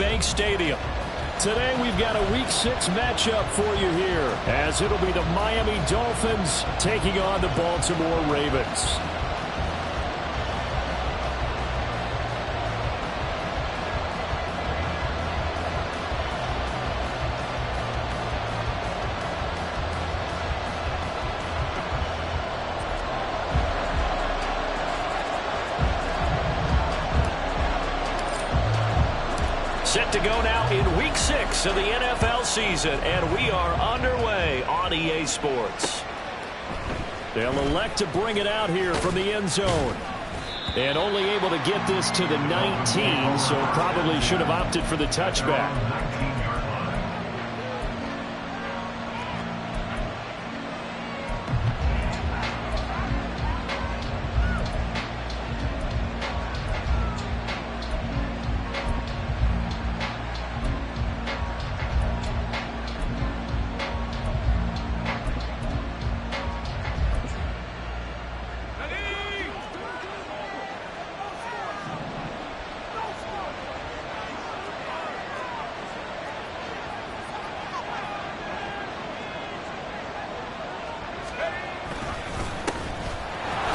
Bank Stadium. Today we've got a Week 6 matchup for you here, as it'll be the Miami Dolphins taking on the Baltimore Ravens. Set to go now in Week 6 of the NFL season, and we are underway on EA Sports. They'll elect to bring it out here from the end zone. And only able to get this to the 19, so probably should have opted for the touchback.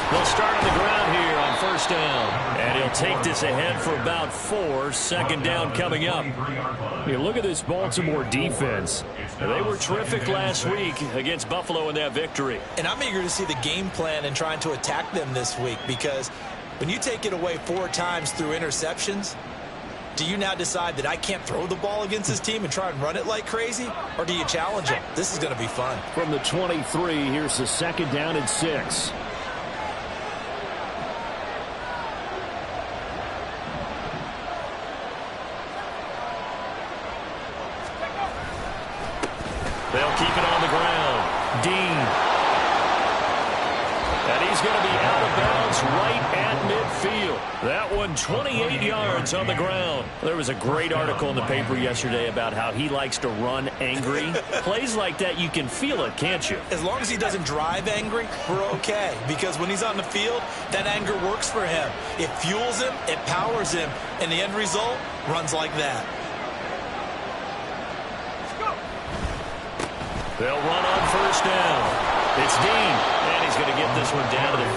They'll start on the ground here on first down. And he'll take this ahead for about 4. Second down coming up. You look at this Baltimore defense. They were terrific last week against Buffalo in that victory. And I'm eager to see the game plan and trying to attack them this week, because when you take it away 4 times through interceptions, do you now decide that I can't throw the ball against this team and try and run it like crazy? Or do you challenge them? This is going to be fun. From the 23, here's the second down and 6. They'll keep it on the ground. Dean. And he's going to be out of bounds right at midfield. That one 28 yards on the ground. There was a great article in the paper yesterday about how he likes to run angry. Plays like that, you can feel it, can't you? As long as he doesn't drive angry, we're okay. Because when he's on the field, that anger works for him. It fuels him, it powers him, and the end result runs like that. They'll run on first down. It's Dean, and he's going to get this one down to the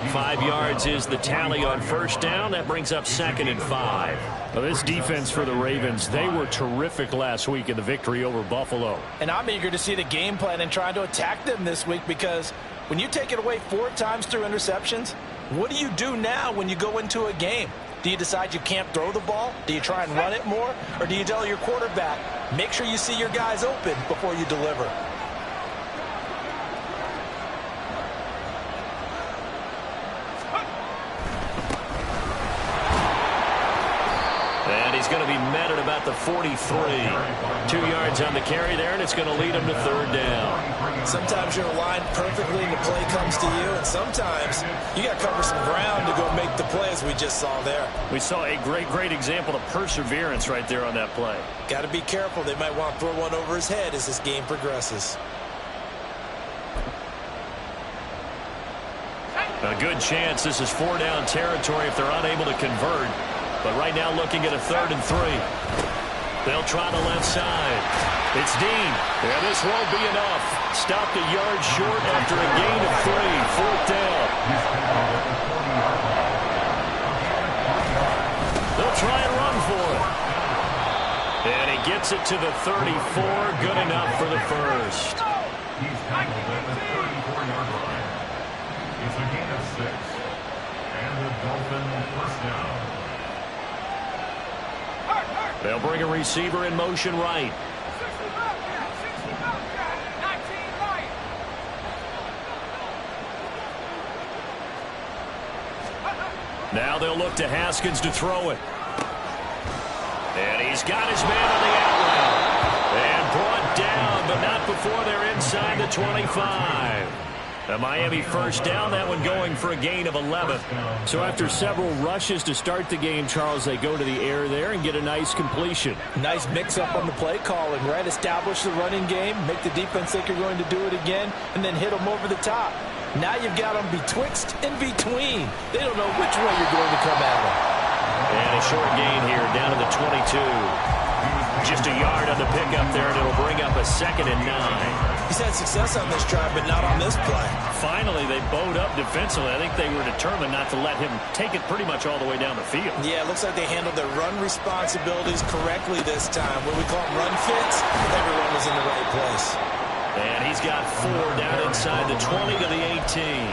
45. 5 yards is the tally on first down. That brings up 2nd and 5. Well, this defense for the Ravens, they were terrific last week in the victory over Buffalo. And I'm eager to see the game plan and trying to attack them this week, because when you take it away 4 times through interceptions, what do you do now when you go into a game? Do you decide you can't throw the ball? Do you try and run it more? Or do you tell your quarterback, make sure you see your guys open before you deliver? And he's going to be met at about the 43. 2 yards on the carry there, and it's going to lead him to 3rd down. Sometimes you're aligned perfectly and the play comes to you, and sometimes you got to cover some ground to go make the play, as we just saw there. We saw a great example of perseverance right there on that play. Got to be careful. They might want to throw one over his head as this game progresses. A good chance this is 4-down territory if they're unable to convert. But right now looking at a 3rd and 3. They'll try the left side. It's Dean. Yeah, this won't be enough. Stopped a yard short after a gain of 3. 4th down. They'll try and run for it. And he gets it to the 34. Good enough for the first. He's tackled at the 34-yard line. It's a gain of 6. And the Dolphins first down. They'll bring a receiver in motion right. Now they'll look to Haskins to throw it. And he's got his man on the out route. And brought down, but not before they're inside the 25. A Miami first down, that one going for a gain of 11. So after several rushes to start the game, Charles, they go to the air there and get a nice completion. Nice mix-up on the play calling, right? Establish the running game, make the defense think you're going to do it again, and then hit them over the top. Now you've got them betwixt and between. They don't know which way you're going to come at them. And a short gain here down to the 22. Just a yard on the pickup there, and it'll bring up a 2nd and 9. He's had success on this drive, but not on this play. Finally, they bowed up defensively. I think they were determined not to let him take it pretty much all the way down the field. Yeah, it looks like they handled their run responsibilities correctly this time. What we call run fits, everyone was in the right place. And he's got 4 down inside the 20 to the 18.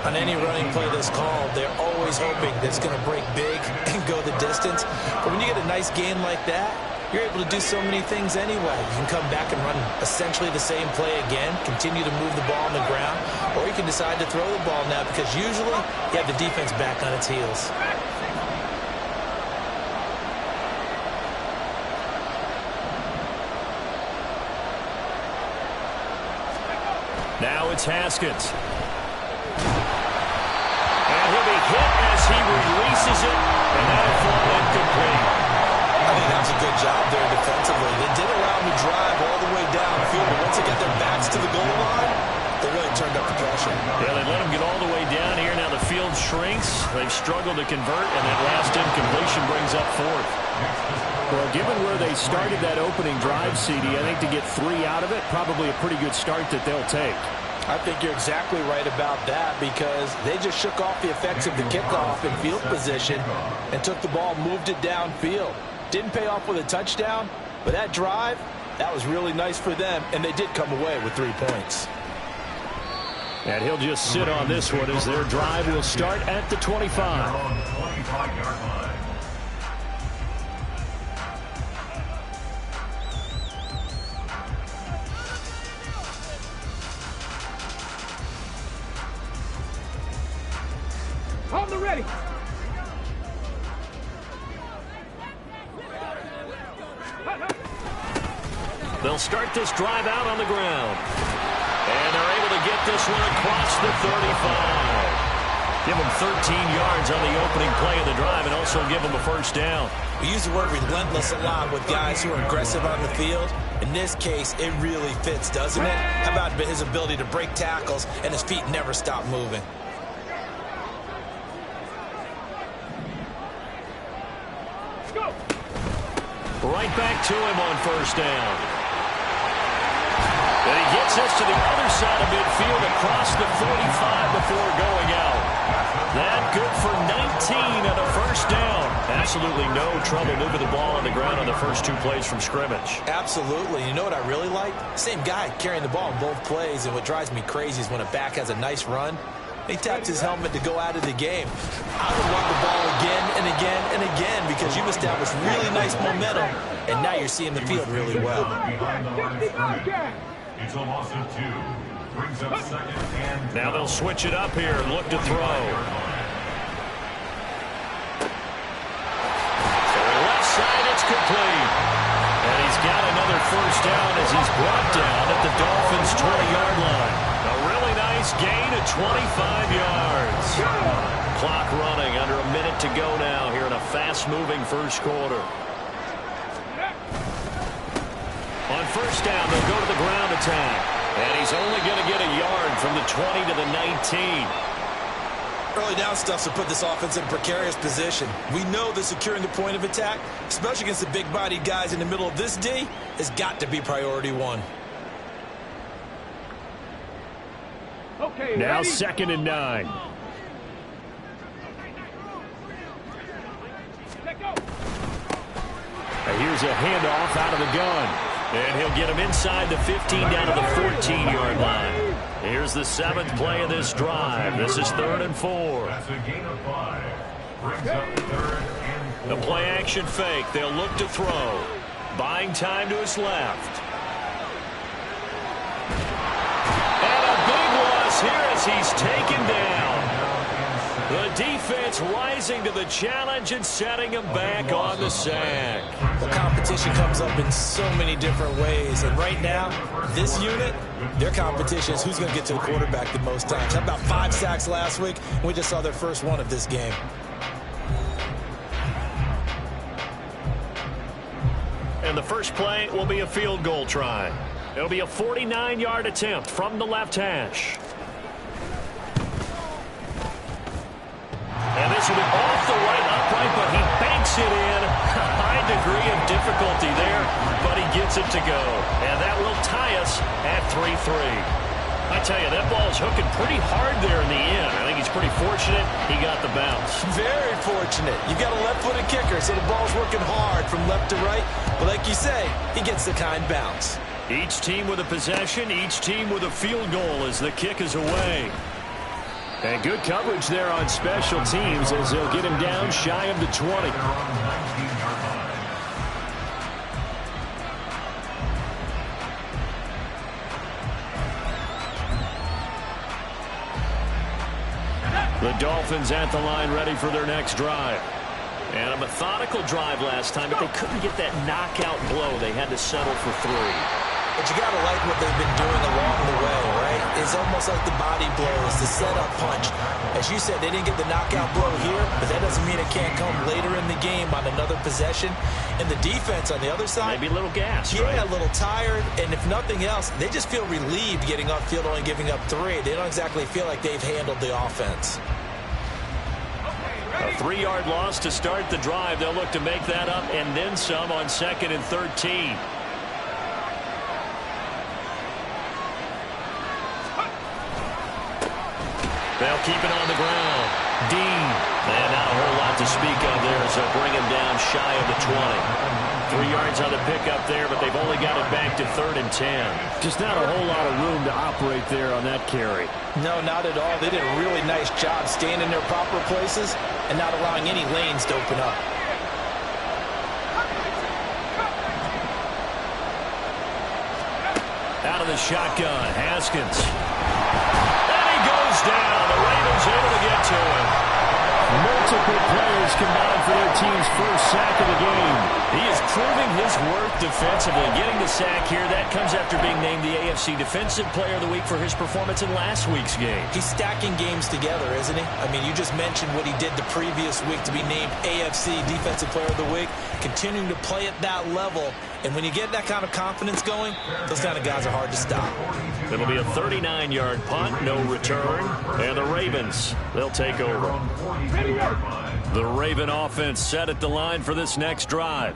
On any running play that's called, they're always hoping that it's going to break big and go the distance. But when you get a nice gain like that, you're able to do so many things anyway. You can come back and run essentially the same play again, continue to move the ball on the ground, or you can decide to throw the ball now because usually you have the defense back on its heels. Now it's Haskins. And he'll be hit as he releases it, and that'll fall incomplete. I think that was a good job there defensively. They did allow him to drive all the way downfield, but once they got their backs to the goal line, they really turned up the pressure. Yeah, they let him get all the way down here. Now the field shrinks. They've struggled to convert, and that last incompletion brings up 4th. Well, given where they started that opening drive, CD, I think to get 3 out of it, probably a pretty good start that they'll take. I think you're exactly right about that because they just shook off the effects of the kickoff and field position and took the ball, moved it downfield. Didn't pay off with a touchdown, but that drive, that was really nice for them, and they did come away with 3 points. And he'll just sit on this one as their drive will start at the 25. On the ready. They'll start this drive out on the ground. And they're able to get this one across the 35. Give them 13 yards on the opening play of the drive and also give them a 1st down. We use the word relentless a lot with guys who are aggressive on the field. In this case, it really fits, doesn't it? How about his ability to break tackles and his feet never stop moving? Right back to him on 1st down. And he gets us to the other side of midfield across the 45 before going out. That good for 19 on a 1st down. Absolutely no trouble moving the ball on the ground on the first 2 plays from scrimmage. Absolutely. You know what I really like? Same guy carrying the ball in both plays, and what drives me crazy is when a back has a nice run, he taps his helmet to go out of the game. I would want the ball again and again and again because you've established really nice momentum, and now you're seeing the field really well. It's a loss of 2. Brings up 2nd and... Now they'll switch it up here and look to throw. Left side, it's complete. And he's got another 1st down as he's brought down at the Dolphins' 20-yard line. A really nice gain of 25 yards. Clock running, under a minute to go now here in a fast-moving 1st quarter. On 1st down, they'll go to the ground attack. And he's only going to get a yard from the 20 to the 19. Early down stuff to put this offense in a precarious position. We know that securing the point of attack, especially against the big-bodied guys in the middle of this D, has got to be priority 1. Okay, now ready? 2nd and 9. And here's a handoff out of the gun. And he'll get him inside the 15 down to the 14-yard line. Here's the 7th play of this drive. This is 3rd and 4. That's a gain of 5. Brings up 3rd and 4. The play action fake. They'll look to throw. Buying time to his left. And a big loss here as he's taken down. The defense rising to the challenge and setting him back on the sack. Well, competition comes up in so many different ways. And right now, this unit, their competition is who's going to get to the quarterback the most times. How about 5 sacks last week? We just saw their first one of this game. And the first play will be a field goal try. It'll be a 49-yard attempt from the left hash. And this will be off the right upright, but he Takes it in. A high degree of difficulty there, but he gets it to go. And that will tie us at 3-3. I tell you, that ball's hooking pretty hard there in the end. I think he's pretty fortunate he got the bounce. Very fortunate. You got a left-footed kicker, so the ball's working hard from left to right. But like you say, he gets the kind bounce. Each team with a possession, each team with a field goal as the kick is away. And good coverage there on special teams as they'll get him down shy of the 20. The Dolphins at the line ready for their next drive. And a methodical drive last time, but they couldn't get that knockout blow. They had to settle for 3. But you got to like what they've been doing along the way, right? It's almost like the body blows, the setup punch. As you said, they didn't get the knockout blow here, but that doesn't mean it can't come later in the game on another possession. And the defense on the other side, maybe a little gas, yeah, right? A little tired. And if nothing else, they just feel relieved getting off field, only giving up 3. They don't exactly feel like they've handled the offense. A 3-yard loss to start the drive. They'll look to make that up and then some on 2nd and 13. They'll keep it on the ground. Dean. And not a whole lot to speak of there as they'll bring him down shy of the 20. 3 yards on the pickup there, but they've only got it back to 3rd and 10. Just not a whole lot of room to operate there on that carry. No, not at all. They did a really nice job staying in their proper places and not allowing any lanes to open up. Out of the shotgun, Haskins. And he goes down. The Ravens able to get to him. Multiple players combined for their team's first sack of the game. He is proving his worth defensively. Getting the sack here, that comes after being named the AFC Defensive Player of the Week for his performance in last week's game. He's stacking games together, isn't he? I mean, you just mentioned what he did the previous week to be named AFC Defensive Player of the Week, continuing to play at that level. And when you get that kind of confidence going, those kind of guys are hard to stop. It'll be a 39-yard punt, no return. And the Ravens, they'll take over. The Raven offense set at the line for this next drive.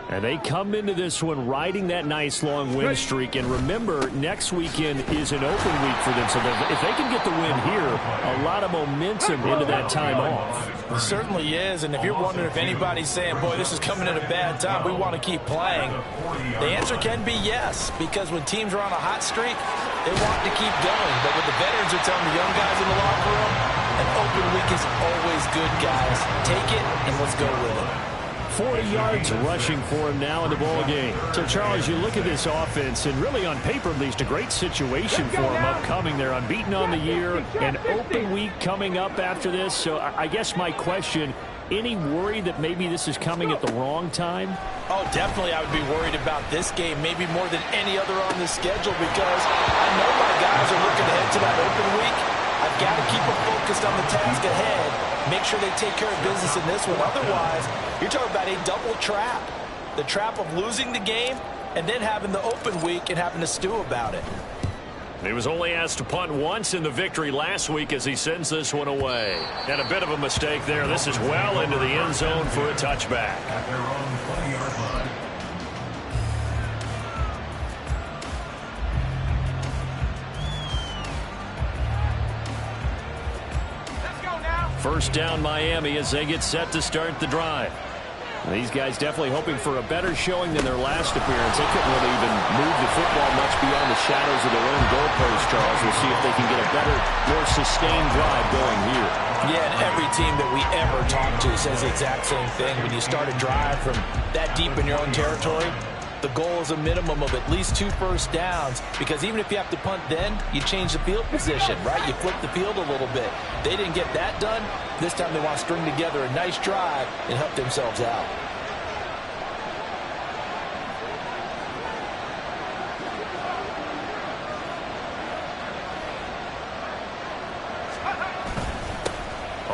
And they come into this one riding that nice long win streak. And remember, next weekend is an open week for them. So if they can get the win here, a lot of momentum into that time off. It certainly is. And if you're wondering if anybody's saying, boy, this is coming at a bad time, we want to keep playing, the answer can be yes. Because when teams are on a hot streak, they want to keep going. But what the veterans are telling the young guys in the locker room, an open week is always good, guys. Take it and let's go with it. 40 yards rushing for him now in the ball game. So, Charles, you look at this offense, and really on paper, at least, a great situation for them upcoming. They're unbeaten on the year, an open week coming up after this. So I guess my question, any worry that maybe this is coming at the wrong time? Oh, definitely I would be worried about this game, maybe more than any other on the schedule, because I know my guys are looking ahead to that open week. I've got to keep them focused on the task ahead, make sure they take care of business in this one. Otherwise, you're talking about a double trap. The trap of losing the game and then having the open week and having to stew about it. He was only asked to punt once in the victory last week as he sends this one away. And a bit of a mistake there. This is well into the end zone for a touchback. At their own 20-yard line. First down Miami as they get set to start the drive. These guys definitely hoping for a better showing than their last appearance. They couldn't really even move the football much beyond the shadows of their own goalpost, Charles. We'll see if they can get a better, more sustained drive going here. Yeah, and every team that we ever talk to says the exact same thing. When you start a drive from that deep in your own territory, the goal is a minimum of at least 2 first downs, because even if you have to punt then, you change the field position, right? You flip the field a little bit. They didn't get that done. This time they want to string together a nice drive and help themselves out.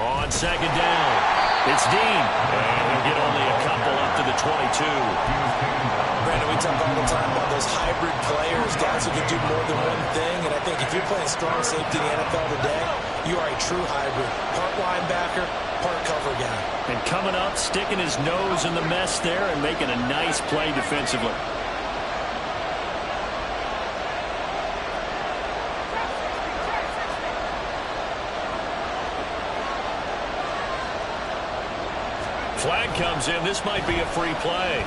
On second down, it's Dean. And he'll get only a couple up to the 22. Brandon, we talk all the time about those hybrid players, guys who can do more than one thing. And I think if you're playing strong safety in the NFL today, you are a true hybrid. Part linebacker, part cover guy. And coming up, sticking his nose in the mess there and making a nice play defensively. Flag comes in. This might be a free play.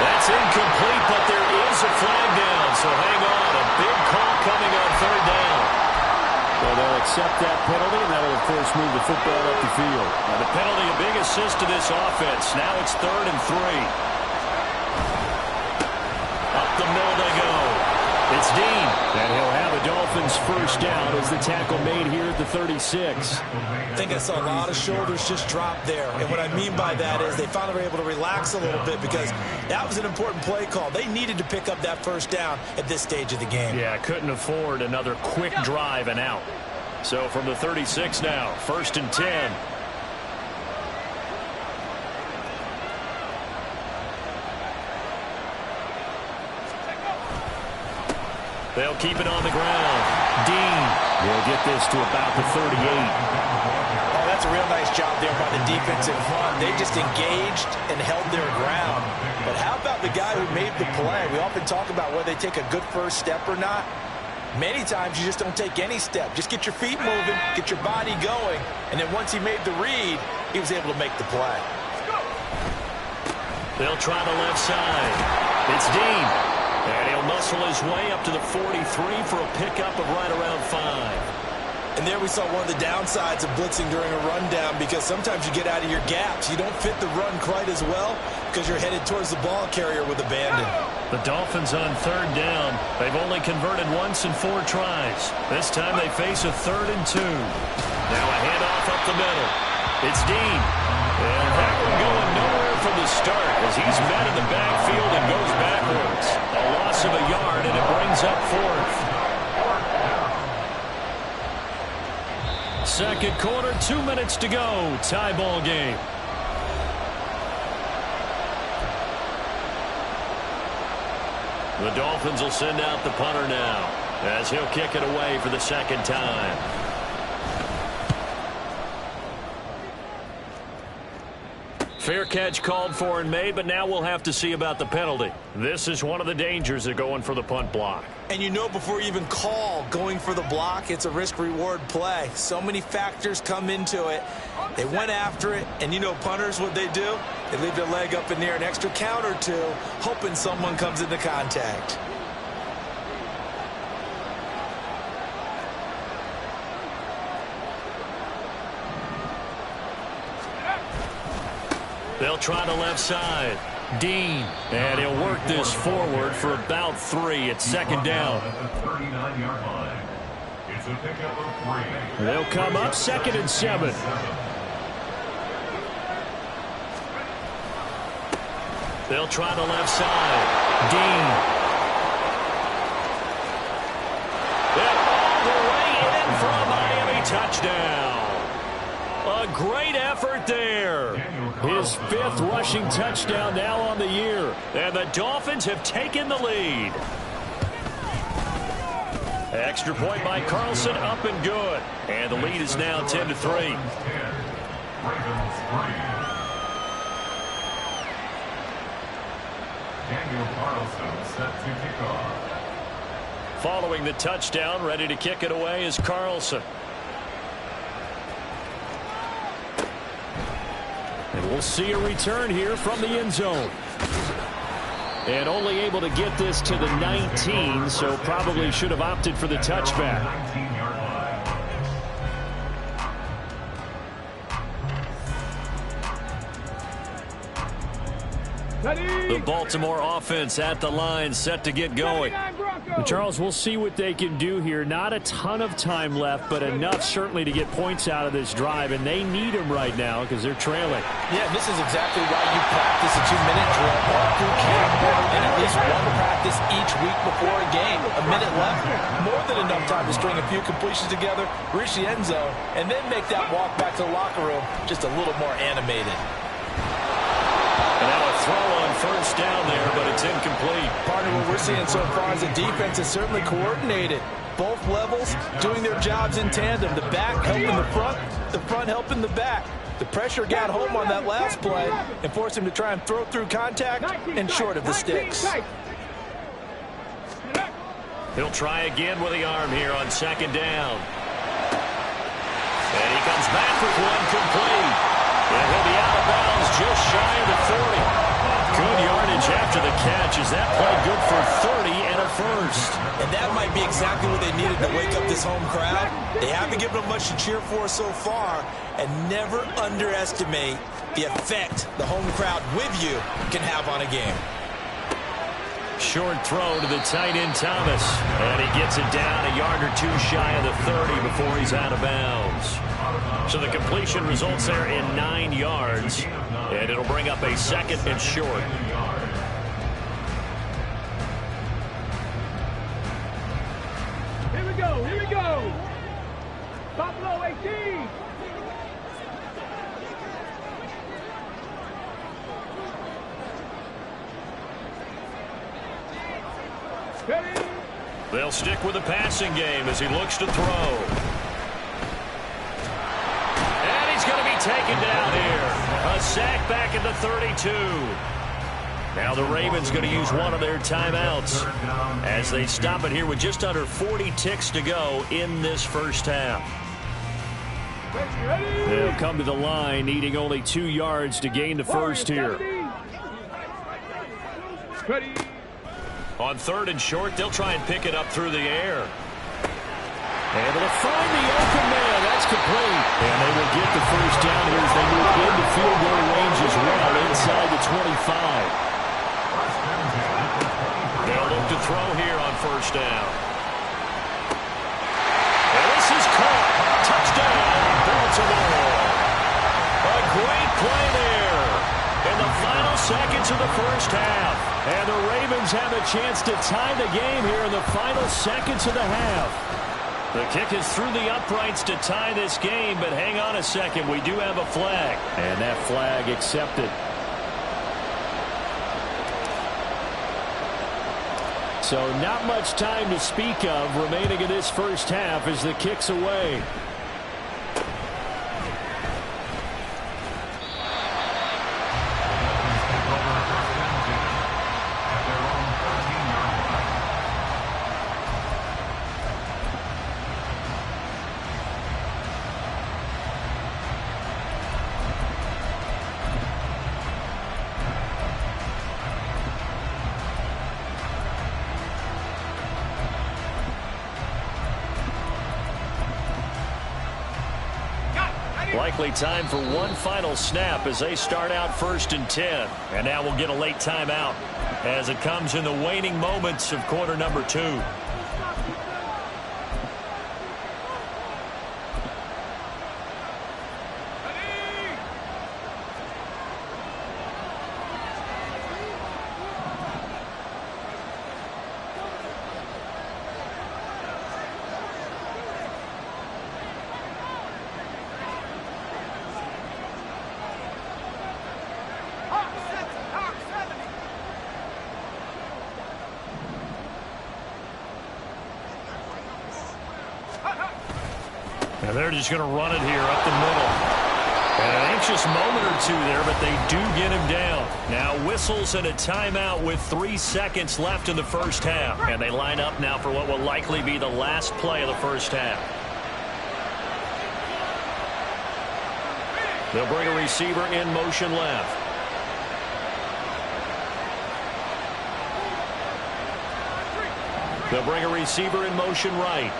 That's incomplete, but there is a flag down. So hang on. A big call coming on third down. Well, they'll accept that penalty, and that will, of course, move the football up the field. And the penalty, a big assist to this offense. Now it's 3rd and 3. Up the middle they go. It's Dean. And he'll have a Dolphins first down as the tackle made here at the 36. I think I saw a lot of shoulders just drop there. And what I mean by that is they finally were able to relax a little bit because that was an important play call. They needed to pick up that first down at this stage of the game. Yeah, couldn't afford another quick drive and out. So from the 36 now, 1st and 10. They'll keep it on the ground. Dean will get this to about the 38. Oh, that's a real nice job there by the defensive front. They just engaged and held their ground. But how about the guy who made the play? We often talk about whether they take a good first step or not. Many times you just don't take any step. Just get your feet moving, get your body going, and then once he made the read, he was able to make the play. They'll try the left side. It's Dean. And he'll muscle his way up to the 43 for a pickup of right around 5. And there we saw one of the downsides of blitzing during a rundown because sometimes you get out of your gaps. You don't fit the run quite as well because you're headed towards the ball carrier with abandon. The Dolphins on 3rd down. They've only converted once in 4 tries. This time they face a 3rd and 2. Now a handoff up the middle. It's Dean. And that one going nowhere from the start as he's met in the backfield and goes backwards. A loss of a yard, and it brings up 4th. Second quarter, 2 minutes to go. Tie ball game. The Dolphins will send out the punter now as he'll kick it away for the second time. Fair catch called for and made, but now we'll have to see about the penalty. This is one of the dangers of going for the punt block. And you know before you even call going for the block, it's a risk-reward play. So many factors come into it. They went after it, and you know punters, what they do? They leave their leg up in the air an extra count or two, hoping someone comes into contact. They'll try the left side. Dean. And he'll work this forward for about 3. It's 2nd down. They'll come up 2nd and 7. They'll try the left side. Dean. And all the way in for a Miami touchdown. A great effort there. His 5th rushing touchdown now on the year. And the Dolphins have taken the lead. Extra point by Carlson, up and good. And the lead is now 10-3. Following the touchdown, ready to kick it away is Carlson. And we'll see a return here from the end zone. And only able to get this to the 19, so probably should have opted for the touchback. The Baltimore offense at the line, set to get going. Charles, we'll see what they can do here. Not a ton of time left, but enough certainly to get points out of this drive, and they need them right now because they're trailing. Yeah, this is exactly why you practice a 2-minute drill all through camp and at least one practice each week before a game. A minute left, more than enough time to string a few completions together, reach the end zone, and then make that walk back to the locker room just a little more animated. And now a throw on first down there, but it's incomplete. Partner, what we're seeing so far is the defense is certainly coordinated. both levels doing their jobs in tandem. The back helping the front helping the back. The pressure got home on that last play and forced him to try and throw through contact and short of the sticks. He'll try again with the arm here on second down. And he comes back with one complete. And he'll be out of bounds just shy of the 40. Good yardage after the catch. Is that play good for 30 and a first? And that might be exactly what they needed to wake up this home crowd. They haven't given them much to cheer for so far. And never underestimate the effect the home crowd with you can have on a game. Short throw to the tight end Thomas. And he gets it down a yard or two shy of the 30 before he's out of bounds. So the completion results there in 9 yards. And it'll bring up a second and short. Here we go, here we go. Buffalo 18. Ready? They'll stick with the passing game as he looks to throw. And he's going to be taken down here. A sack back at the 32. Now the Ravens going to use one of their timeouts as they stop it here with just under 40 ticks to go in this first half. They'll come to the line needing only 2 yards to gain the first here. Ready? On third and short, they'll try and pick it up through the air. Able to find the open man. That's complete. And they will get the first down here as they move into field goal range as well inside the 25. They'll look to throw here on first down. And this is caught. Touchdown, Baltimore. A great play there in the final seconds of the first half. And the Ravens have a chance to tie the game here in the final seconds of the half. The kick is through the uprights to tie this game, but hang on a second. We do have a flag. And that flag accepted. So not much time to speak of remaining in this first half as the kick's away. Likely time for one final snap as they start out 1st and 10. And now we'll get a late timeout as it comes in the waning moments of quarter number 2. And they're just going to run it here up the middle. And an anxious moment or two there, but they do get him down. Now whistles and a timeout with 3 seconds left in the first half. And they line up now for what will likely be the last play of the first half. They'll bring a receiver in motion left. They'll bring a receiver in motion right.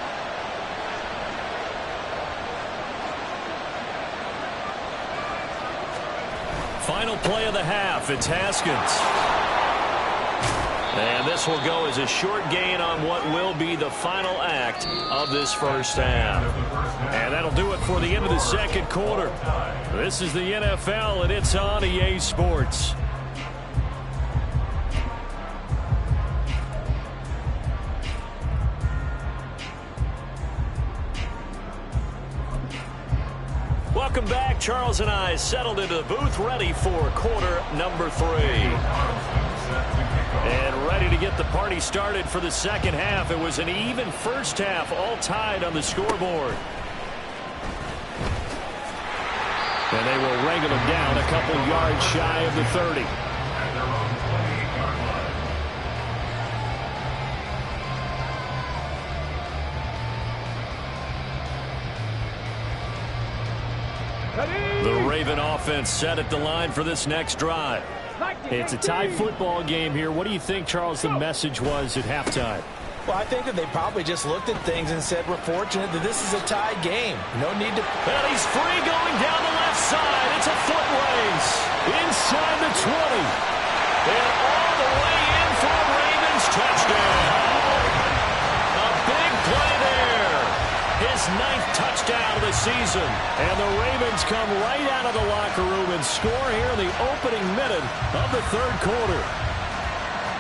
Final play of the half. It's Haskins. And this will go as a short gain on what will be the final act of this first half. And that'll do it for the end of the second quarter. This is the NFL, and it's on EA Sports. Welcome back. Charles and I settled into the booth ready for quarter number 3. And ready to get the party started for the second half. It was an even first half, all tied on the scoreboard. And they will wrangle him down a couple yards shy of the 30. The Raven offense set at the line for this next drive. It's a tie football game here. What do you think, Charles, the message was at halftime? Well, I think that they probably just looked at things and said, we're fortunate that this is a tie game. No need to... And he's free going down the left side. It's a foot race. Inside the 20. And all the way in for a Ravens touchdown. A big play there. His 9th touchdown of the season. And the Ravens come right out of the locker room and score here in the opening minute of the third quarter.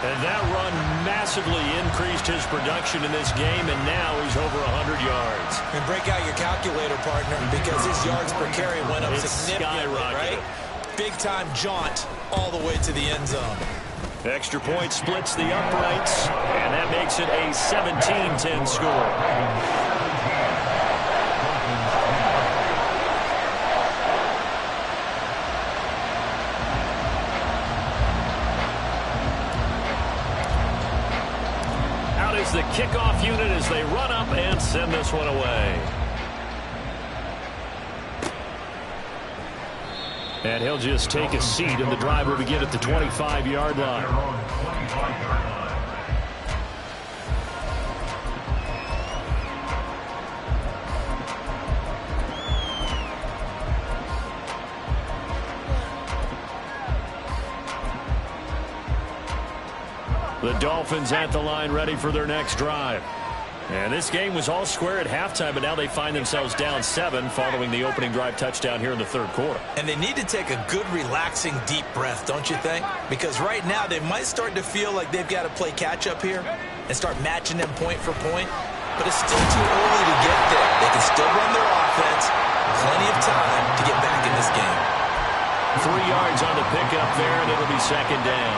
And that run massively increased his production in this game, and now he's over 100 yards. And break out your calculator, partner, because his yards per carry went up significantly, right? Big-time jaunt all the way to the end zone. Extra point splits the uprights, and that makes it a 17-10 score. The kickoff unit as they run up and send this one away. And he'll just take a seat, and the drive will begin at the 25-yard line. The Dolphins at the line ready for their next drive. And this game was all square at halftime, but now they find themselves down 7 following the opening drive touchdown here in the third quarter. And they need to take a good, relaxing, deep breath, don't you think? Because right now they might start to feel like they've got to play catch-up here and start matching them point for point. But it's still too early to get there. They can still run their offense. Plenty of time to get back in this game. 3 yards on the pickup there, and it'll be second down.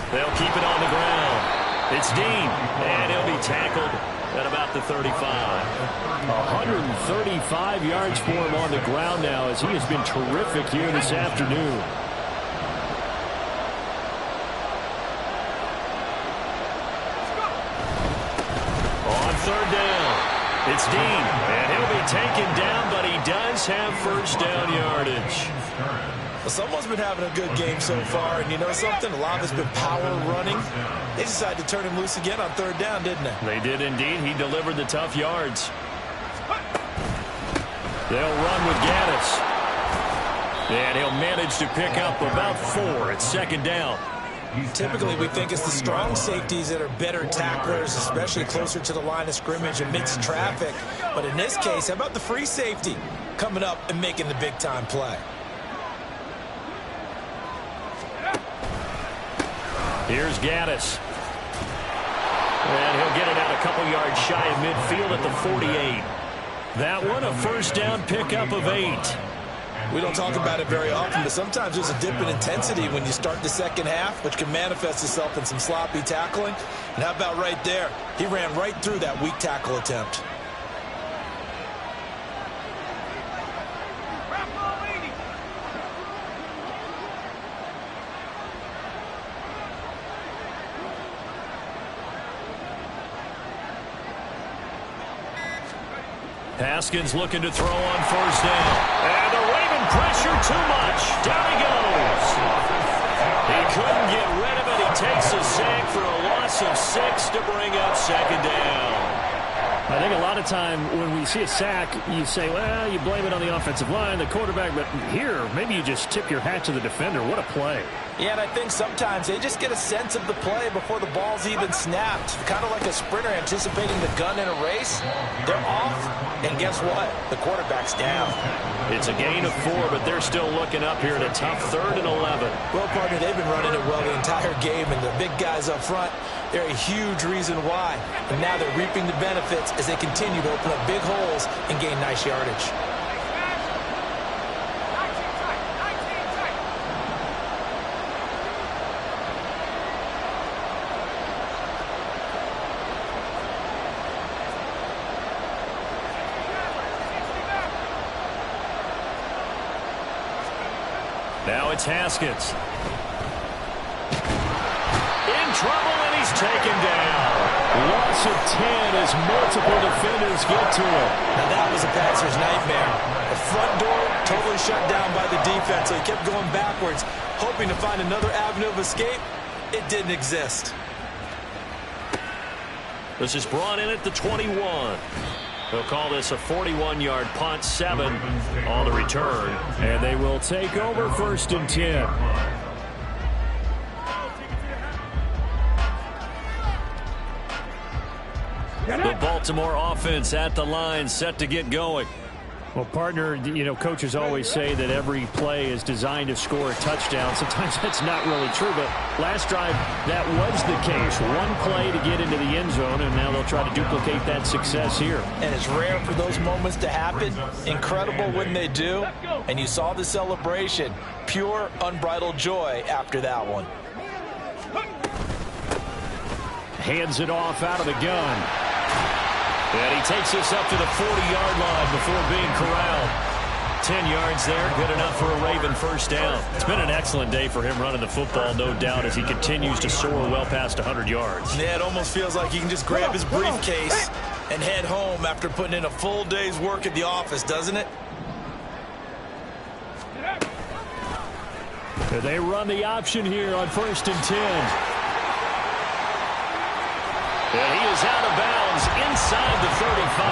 They'll keep it on the ground. It's Dean, and he'll be tackled at about the 35. 135 yards for him on the ground now, as he has been terrific here this afternoon. On third down, it's Dean, and he'll be taken down, but he does have first down yardage. Well, someone's been having a good game so far, and you know something? A lot has been power running. They decided to turn him loose again on third down, didn't they? They did indeed. He delivered the tough yards. They'll run with Gaddis. And he'll manage to pick up about 4 at second down. Typically, we think it's the strong safeties that are better tacklers, especially closer to the line of scrimmage amidst traffic. But in this case, how about the free safety coming up and making the big-time play? Here's Gaddis. And he'll get it out a couple yards shy of midfield at the 48. That one, a first down pickup of 8. We don't talk about it very often, but sometimes there's a dip in intensity when you start the second half, which can manifest itself in some sloppy tackling. And how about right there? He ran right through that weak tackle attempt. Haskins looking to throw on first down. And the Raven pressure too much. Down he goes. He couldn't get rid of it. He takes a sack for a loss of 6 to bring up second down. I think a lot of time when we see a sack, you say, well, you blame it on the offensive line, the quarterback. But here, maybe you just tip your hat to the defender. What a play. Yeah, and I think sometimes they just get a sense of the play before the ball's even snapped. Kind of like a sprinter anticipating the gun in a race. They're off, and guess what? The quarterback's down. It's a gain of 4, but they're still looking up here at a tough 3rd and 11. Well, partner, they've been running it well the entire game, and the big guys up front, they're a huge reason why. And now they're reaping the benefits as they continue to open up big holes and gain nice yardage. Now it's Haskins. In trouble, and he's taken down. Loss of 10 as multiple defenders get to him. Now that was a passer's nightmare. The front door totally shut down by the defense, so he kept going backwards, hoping to find another avenue of escape. It didn't exist. This is brought in at the 21. They'll call this a 41-yard punt, 7 on the return. And they will take over 1st and 10. The Baltimore offense at the line, set to get going. Well, partner, you know, coaches always say that every play is designed to score a touchdown. Sometimes that's not really true, but last drive, that was the case. One play to get into the end zone, and now they'll try to duplicate that success here. And it's rare for those moments to happen. Incredible when they do. And you saw the celebration. Pure, unbridled joy after that one. Hands it off out of the gun. And he takes us up to the 40-yard line before being corralled. 10 yards there, good enough for a Raven first down. It's been an excellent day for him running the football, no doubt, as he continues to soar well past 100 yards. Yeah, it almost feels like he can just grab his briefcase and head home after putting in a full day's work at the office, doesn't it? They run the option here on 1st and 10. And he is out of bounds inside the 35.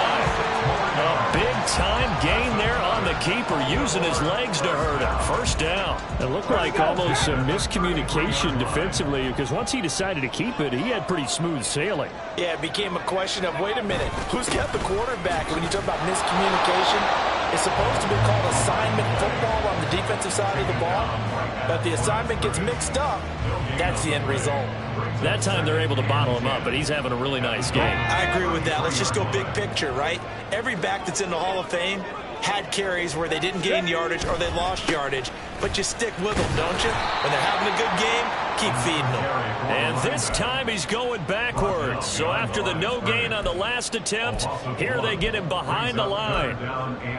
A big-time gain there on the keeper, using his legs to hurt him. First down. It looked like almost some miscommunication defensively, because once he decided to keep it, he had pretty smooth sailing. Yeah, it became a question of, wait a minute, who's got the quarterback? When you talk about miscommunication, it's supposed to be called assignment football on the defensive side of the ball. But if the assignment gets mixed up, that's the end result. That time they're able to bottle him up, but he's having a really nice game. I agree with that. Let's just go big picture, right? Every back that's in the Hall of Fame had carries where they didn't gain yardage or they lost yardage, but you stick with them, don't you? When they're having a good game, keep feeding them. And this time he's going backwards. So after the no gain on the last attempt, here they get him behind the line.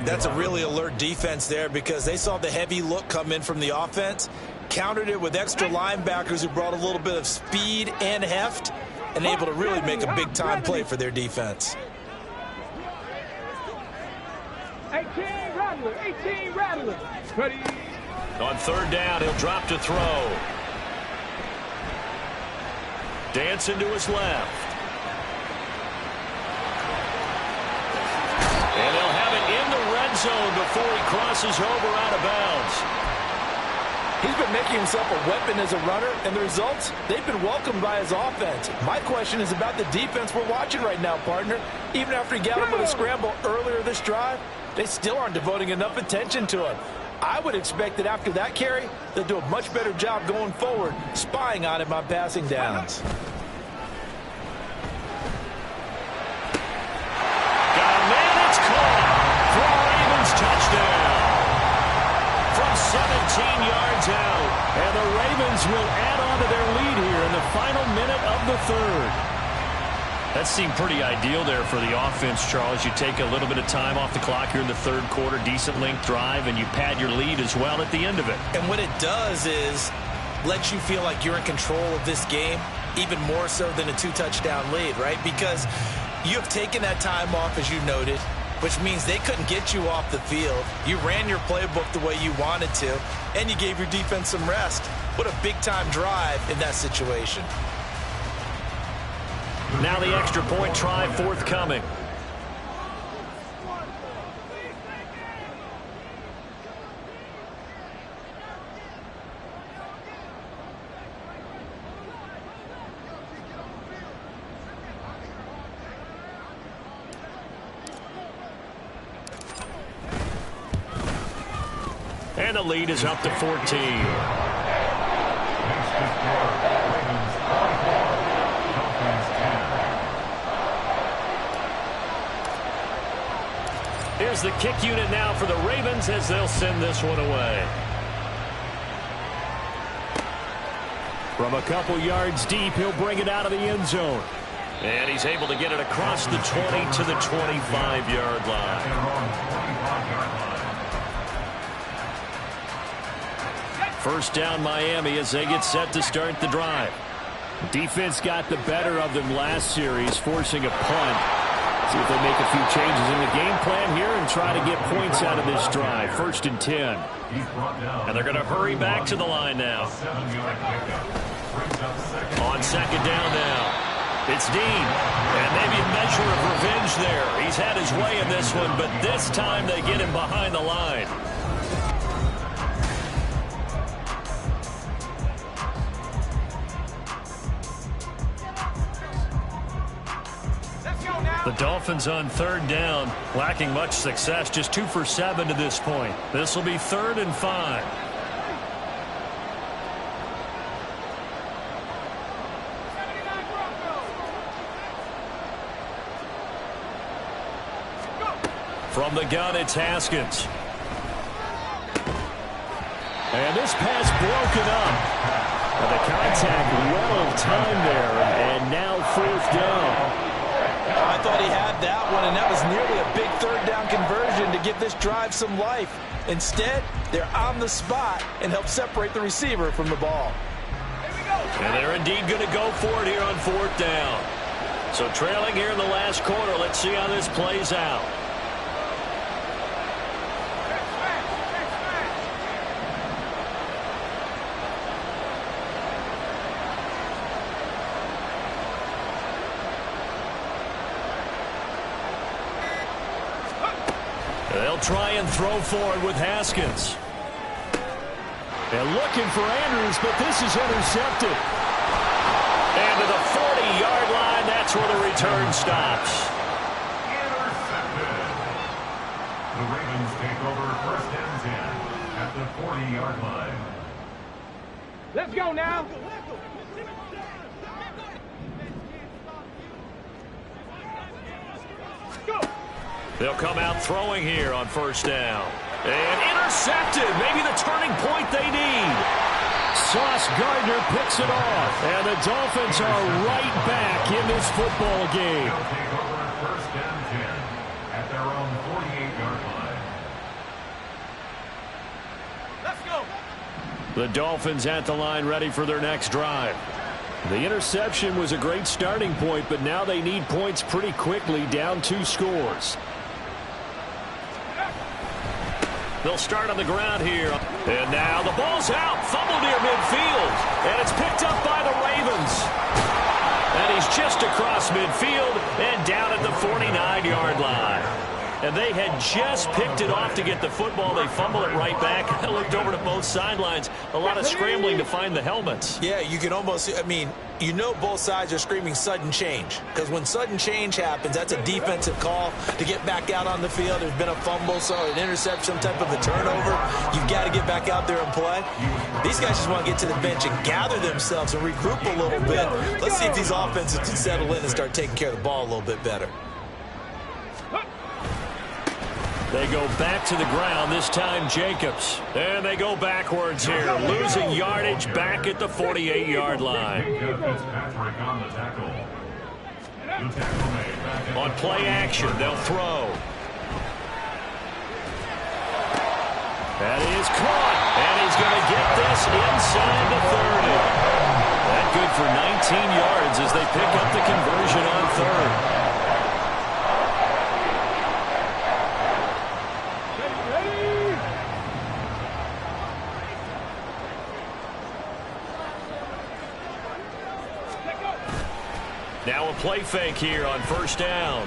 That's a really alert defense there because they saw the heavy look come in from the offense, countered it with extra linebackers who brought a little bit of speed and heft, and able to really make a big-time play for their defense. 18 Rattler, 18 Rattler. Ready. On 3rd down, he'll drop to throw. Dancing to his left. And they'll have it in the red zone before he crosses over out of bounds. He's been making himself a weapon as a runner, and the results, they've been welcomed by his offense. My question is about the defense we're watching right now, partner. Even after he got him with a scramble earlier this drive, they still aren't devoting enough attention to him. I would expect that after that carry, they'll do a much better job going forward, spying on him on passing downs. Got a man, it's caught for a Ravens touchdown. From 17 yards out. And the Ravens will add on to their lead here in the final minute of the 3rd. That seemed pretty ideal there for the offense, Charles. You take a little bit of time off the clock here in the 3rd quarter, decent length drive, and you pad your lead as well at the end of it. And what it does is let you feel like you're in control of this game, even more so than a 2-touchdown lead, right? Because you have taken that time off, as you noted, which means they couldn't get you off the field. You ran your playbook the way you wanted to, and you gave your defense some rest. What a big-time drive in that situation. Now the extra point try forthcoming. And the lead is up to 14. Next to score, Ravens 24, Dolphins 10. Here's the kick unit now for the Ravens as they'll send this one away. From a couple yards deep, he'll bring it out of the end zone. And he's able to get it across the 20 to the 25-yard line. First down Miami as they get set to start the drive. Defense got the better of them last series, forcing a punt. See if they make a few changes in the game plan here and try to get points out of this drive. 1st and 10. And they're going to hurry back to the line now. On 2nd down now. It's Dean. And maybe a measure of revenge there. He's had his way in this one, but this time they get him behind the line. The Dolphins on 3rd down, lacking much success, just 2 for 7 to this point. This will be 3rd and 5. From the gun, it's Haskins. And this pass broken up. And the contact well timed there, and now 4th down. I thought he had that one, and that was nearly a big 3rd down conversion to give this drive some life. Instead, they're on the spot and help separate the receiver from the ball. And they're indeed going to go for it here on 4th down. So trailing here in the last quarter, let's see how this plays out. They'll try and throw forward with Haskins. And looking for Andrews, but this is intercepted. And to the 40-yard line, that's where the return stops. Intercepted. The Ravens take over 1st and 10 at the 40-yard line. Let's go now. Go. They'll come out throwing here on 1st down. And intercepted. Maybe the turning point they need. Sauce Gardner picks it off. And the Dolphins are right back in this football game. They'll take over 1st and 10 at their own 48-yard line. Let's go. The Dolphins at the line ready for their next drive. The interception was a great starting point, but now they need points pretty quickly, down 2 scores. They'll start on the ground here. And now the ball's out. Fumble near midfield. And it's picked up by the Ravens. And he's just across midfield and down at the 49-yard line. And they had just picked it off to get the football. They fumble it right back. I looked over to both sidelines. A lot of scrambling to find the helmets. Yeah, you can almost, I mean, you know both sides are screaming sudden change. Because when sudden change happens, that's a defensive call to get back out on the field. There's been a fumble, so an interception, some type of a turnover. You've got to get back out there and play. These guys just want to get to the bench and gather themselves and regroup a little bit. Let's see if these offenses can settle in and start taking care of the ball a little bit better. They go back to the ground, this time Jacobs. And they go backwards here, losing yardage back at the 48-yard line. On the tackle. The tackle made back On play action, they'll throw. That is caught. And he's going to get this inside the 30. That good for 19 yards as they pick up the conversion on 3rd. Now a play fake here on 1st down.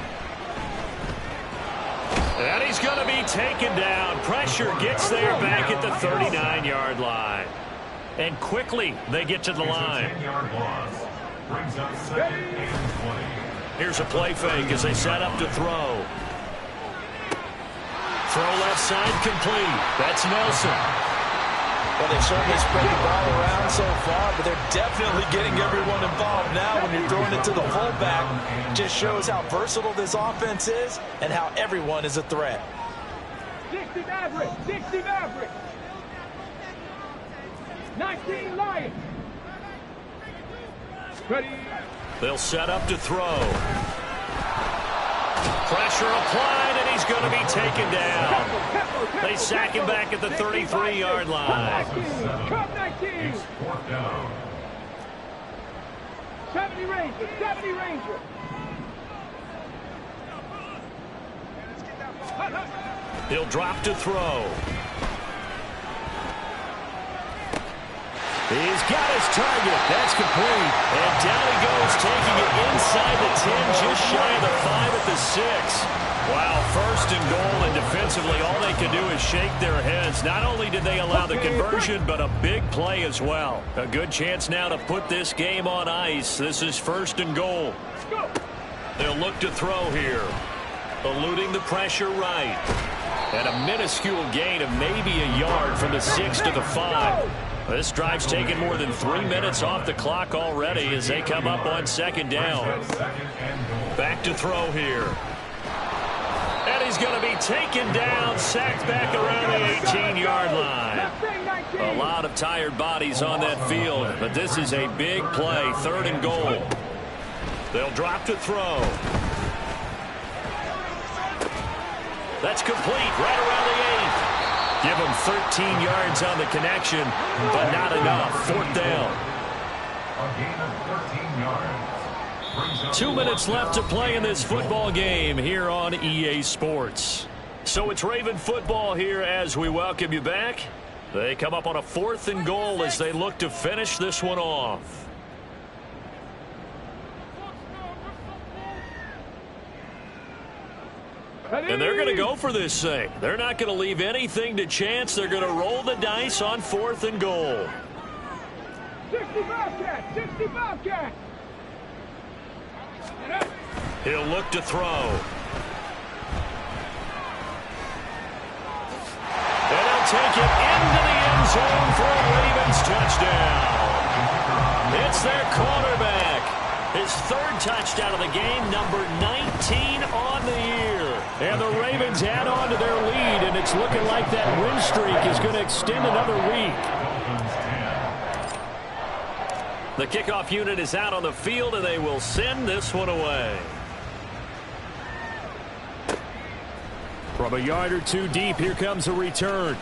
And he's going to be taken down. Pressure gets there back at the 39-yard line. And quickly they get to the line. 10-yard loss. Brings up 2nd and 20. Here's a play fake as they set up to throw. Throw left side complete. That's Nelson. Well, they've certainly spread the ball around so far, but they're definitely getting everyone involved now when you're throwing it to the fullback. Just shows how versatile this offense is and how everyone is a threat. 60 Maverick, 60 Maverick. 19 Lions. Ready. They'll set up to throw. Pressure applied, and he's going to be taken down. They sack him back at the 33-yard line. Cup 19. 70 Ranger, 70 Ranger. He'll drop to throw. He's got his target. That's complete. And down he goes, taking it inside the 10, just shy of the 5 at the 6. Wow, first and goal, and defensively, all they can do is shake their heads. Not only did they allow the conversion, but a big play as well. A good chance now to put this game on ice. This is first and goal. They'll look to throw here. Eluding the pressure right. And a minuscule gain of maybe a yard from the 6 to the 5. This drive's taken more than 3 minutes off the clock already as they come up on second down. Back to throw here. And he's going to be taken down, sacked back around the 18-yard line. A lot of tired bodies on that field, but this is a big play, third and goal. They'll drop to throw. That's complete, right around the 8. Give him 13 yards on the connection, but not enough. Fourth down. A gain of 14 yards. 2 minutes left to play in this football game here on EA Sports. So it's Raven football here as we welcome you back. They come up on a 4th and goal as they look to finish this one off. And they're going to go for this thing. They're not going to leave anything to chance. They're going to roll the dice on 4th and goal. 60 Bobcat, 60 Bobcat. He'll look to throw. And he'll take it into the end zone for a Ravens touchdown. It's their quarterback. His 3rd touchdown of the game, number 19 on the year. And the Ravens add on to their lead, and it's looking like that win streak is going to extend another week. The kickoff unit is out on the field, and they will send this one away. From a yard or two deep, here comes a return.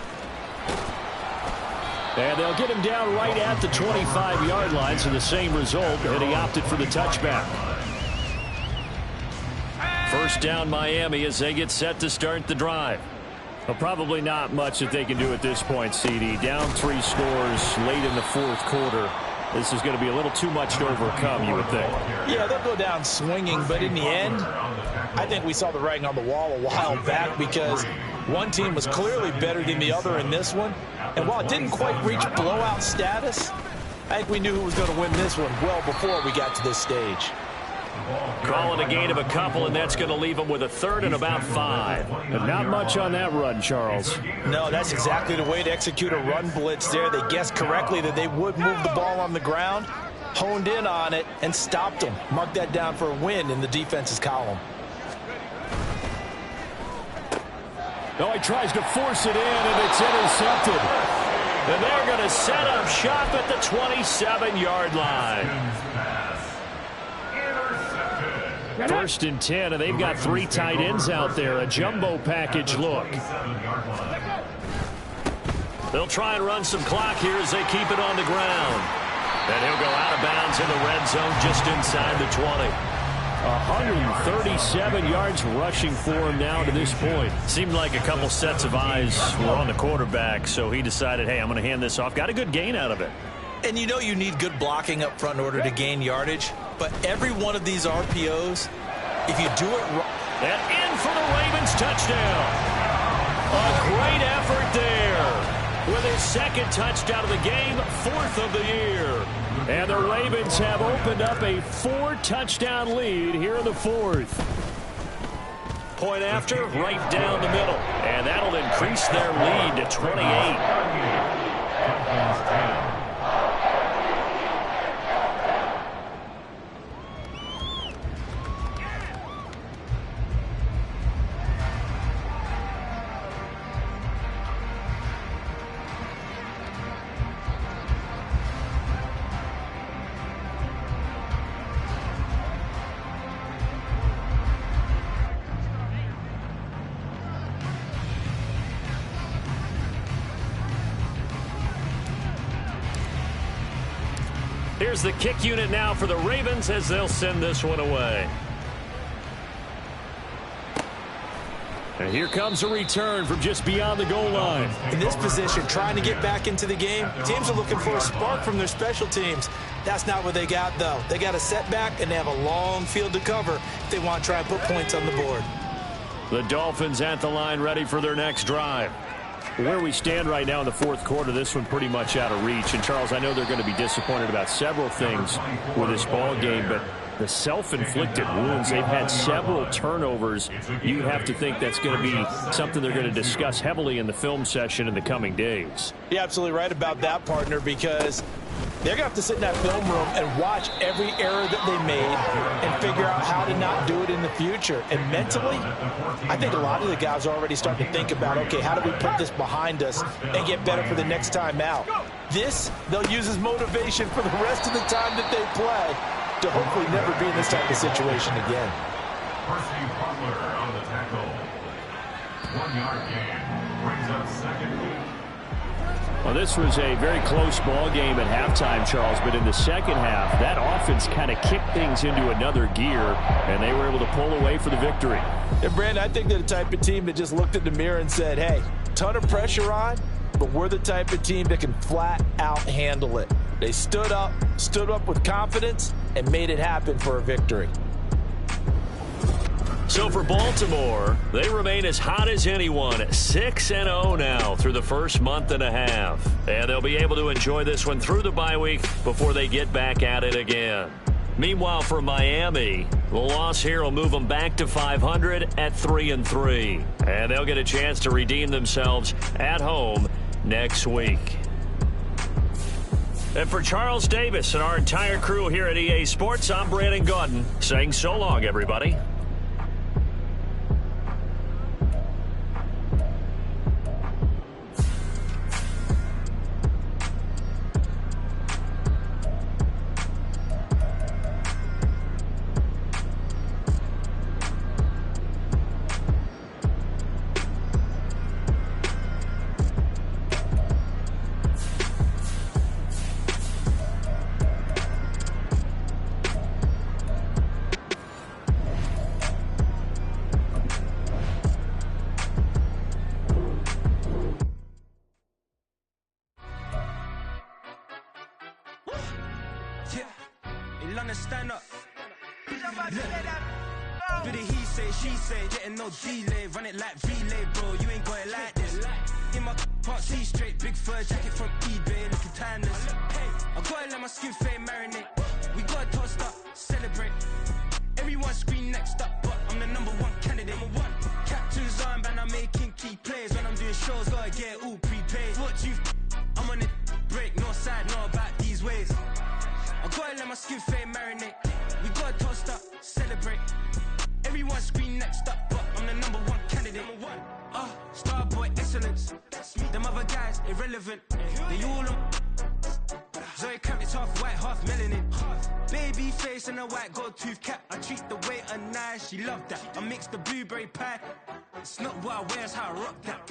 And they'll get him down right at the 25-yard line, so the same result, and he opted for the touchback. First down Miami as they get set to start the drive. Well, probably not much that they can do at this point, CD. Down 3 scores late in the 4th quarter. This is going to be a little too much to overcome, you would think. Yeah, they'll go down swinging, but in the end, I think we saw the writing on the wall a while back because one team was clearly better than the other in this one. And while it didn't quite reach blowout status, I think we knew who was going to win this one well before we got to this stage. Calling a gain of a couple, and that's going to leave them with a 3rd and about 5. And not much on that run, Charles. No, that's exactly the way to execute a run blitz there. They guessed correctly that they would move the ball on the ground, honed in on it, and stopped them. Mark that down for a win in the defense's column. No, he tries to force it in, and it's intercepted. And they're going to set up shop at the 27-yard line. First and 10, and they've got 3 tight ends out there. A jumbo package look. They'll try and run some clock here as they keep it on the ground. And he'll go out of bounds in the red zone just inside the 20. 137 yards rushing for him now to this point. Seemed like a couple sets of eyes were on the quarterback, so he decided, hey, I'm going to hand this off. Got a good gain out of it. And you know you need good blocking up front in order to gain yardage. But every one of these RPOs, if you do it right. And in for the Ravens touchdown. A great effort there. With his 2nd touchdown of the game, 4th of the year. And the Ravens have opened up a 4-touchdown lead here in the 4th. Point after, right down the middle. And that'll increase their lead to 28. Here's the kick unit now for the Ravens as they'll send this one away. And here comes a return from just beyond the goal line. In this position, trying to get back into the game, teams are looking for a spark from their special teams. That's not what they got, though. They got a setback, and they have a long field to cover if they want to try and put points on the board. The Dolphins at the line ready for their next drive. Where we stand right now in the fourth quarter, this one pretty much out of reach. And, Charles, I know they're going to be disappointed about several things with this ball game, but the self-inflicted wounds, they've had several turnovers. You have to think that's going to be something they're going to discuss heavily in the film session in the coming days. You're absolutely right about that, partner, because they're going to have to sit in that film room and watch every error that they made and figure out how to not do it in the future. And mentally, I think a lot of the guys are already starting to think about, okay, how do we put this behind us and get better for the next time out? This, they'll use as motivation for the rest of the time that they play to hopefully never be in this type of situation again. Percy Butler on the tackle. 1-yard gain. Brings up second. Well, this was a very close ball game at halftime, Charles, but in the second half, that offense kind of kicked things into another gear, and they were able to pull away for the victory. And, Brandon, I think they're the type of team that just looked in the mirror and said, hey, ton of pressure on, but we're the type of team that can flat out handle it. They stood up with confidence, and made it happen for a victory. So for Baltimore, they remain as hot as anyone, 6-0 now through the first month and a half. And they'll be able to enjoy this one through the bye week before they get back at it again. Meanwhile, for Miami, the loss here will move them back to 500 at 3-3. And they'll get a chance to redeem themselves at home next week. And for Charles Davis and our entire crew here at EA Sports, I'm Brandon Gaudin saying so long, everybody. Stand up. Do the he say, she say, getting no delay, run it like relay, bro. You ain't got it like this. In my part C straight, big fur jacket from eBay, looking timeless. I gotta let my skin fade marinate. We gotta toast up, celebrate. Everyone scream next up, but I'm the #1 candidate. Captain's armband, I'm making key plays. When I'm doing shows, gotta get it all prepaid. What you I'm on it, break, no side, no about these ways. I gotta let my skin fade marinate. We gotta toast up, celebrate. Everyone scream next up, but I'm the #1 candidate. Starboy excellence. Them other guys irrelevant. They all on. Zoe Camp, it's half white, half melanin. Baby face and a white gold tooth cap. I treat the waiter nice, she love that. I mix the blueberry pie. It's not what I wear, it's how I rock that.